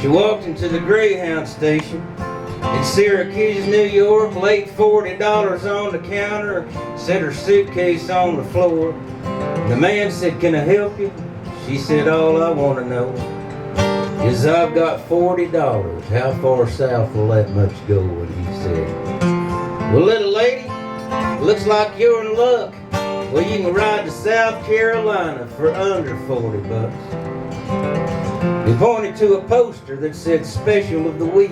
walked into the Greyhound station in Syracuse, New York, laid $40 on the counter, set her suitcase on the floor. The man said, "Can I help you?" She said, "All I want to know is I've got $40. How far south will that much go?" And he said, "Well, little lady, looks like you're in luck. Well, you can ride to South Carolina for under $40. He pointed to a poster that said "Special of the Week,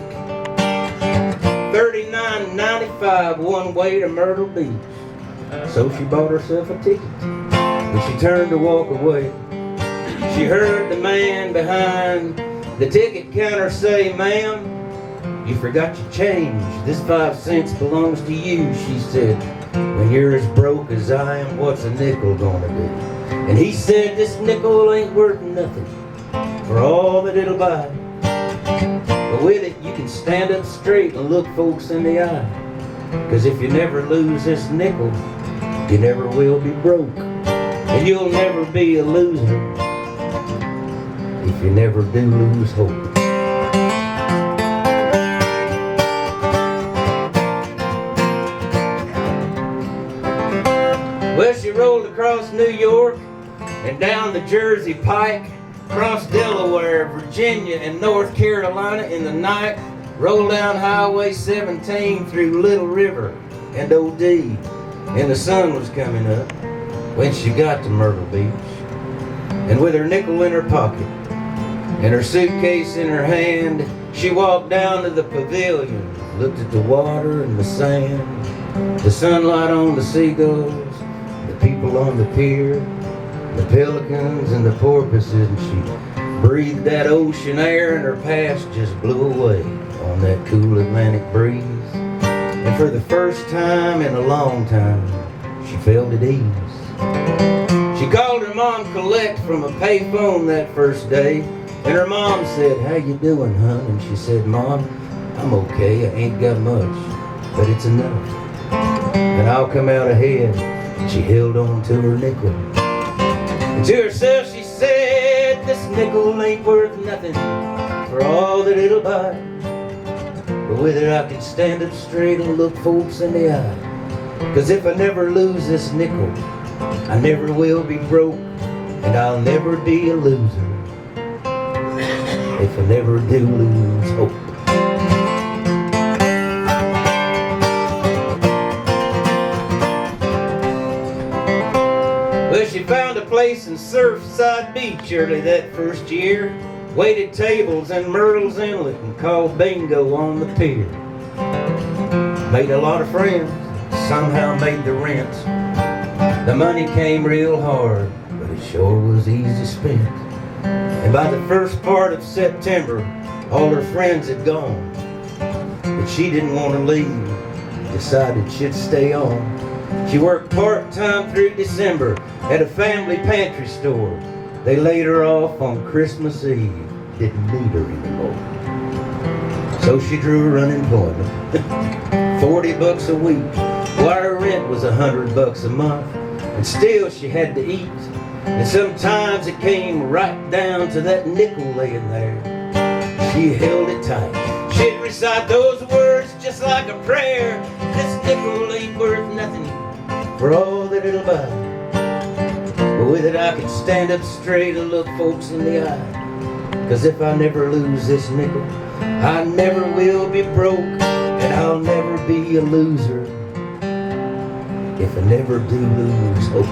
$39.95 one way to Myrtle Beach." So she bought herself a ticket. When she turned to walk away, she heard the man behind the ticket counter say, "Ma'am, you forgot your change. This 5 cents belongs to you." She said, "When you're as broke as I am, what's a nickel gonna do?" And he said, "This nickel ain't worth nothing for all that it'll buy. But with it, you can stand up straight and look folks in the eye. 'Cause if you never lose this nickel, you never will be broke. And you'll never be a loser if you never do lose hope." Well, she rolled across New York and down the Jersey Pike, across Delaware, Virginia, and North Carolina in the night, rolled down Highway 17 through Little River and OD, and the sun was coming up when she got to Myrtle Beach. And with her nickel in her pocket and her suitcase in her hand, she walked down to the pavilion, looked at the water and the sand, the sunlight on the seagulls, the people on the pier, the pelicans and the porpoises, and she breathed that ocean air, and her past just blew away on that cool Atlantic breeze. And for the first time in a long time, she felt at ease. She called her mom Colette from a payphone that first day, and her mom said, "How you doing, hon?" And she said, "Mom, I'm okay. I ain't got much, but it's enough, and I'll come out ahead." And she held on to her nickel. And to herself she said, "This nickel ain't worth nothing for all that it'll buy. But with it I can stand up straight and look folks in the eye. 'Cause if I never lose this nickel, I never will be broke, and I'll never be a loser if I never do lose hope." Well, she found a place in Surfside Beach early that first year, waited tables in Myrtle's Inlet and called bingo on the pier. Made a lot of friends, somehow made the rent. The money came real hard, but it sure was easy spent. And by the first part of September, all her friends had gone. But she didn't want to leave, decided she'd stay on. She worked part-time through December at a family pantry store. They laid her off on Christmas Eve, didn't need her anymore. So she drew her unemployment, $40 a week, while her rent was $100 a month. And still she had to eat, and sometimes it came right down to that nickel laying there. She held it tight. She'd recite those words just like a prayer. "This nickel ain't worth nothing for all that it'll buy. But with it I can stand up straight and look folks in the eye. 'Cause if I never lose this nickel, I never will be broke, and I'll never be a loser if I never do lose hope."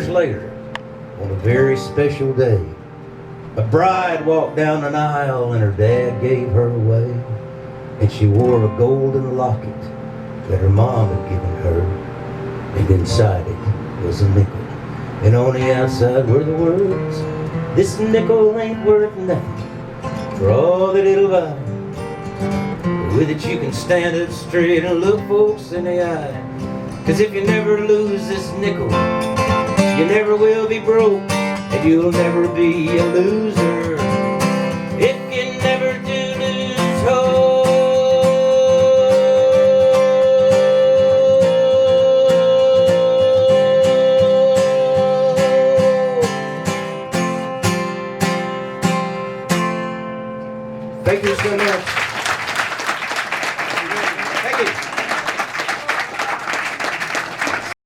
Later, on a very special day, a bride walked down an aisle and her dad gave her away, and she wore a golden locket that her mom had given her, and inside it was a nickel, and on the outside were the words, "This nickel ain't worth nothing for all that it'll buy. With it you can stand up straight and look folks in the eye. 'Cause if you never lose this nickel, you never will be broke, and you'll never be a loser if you never do lose hope. Thank you so much.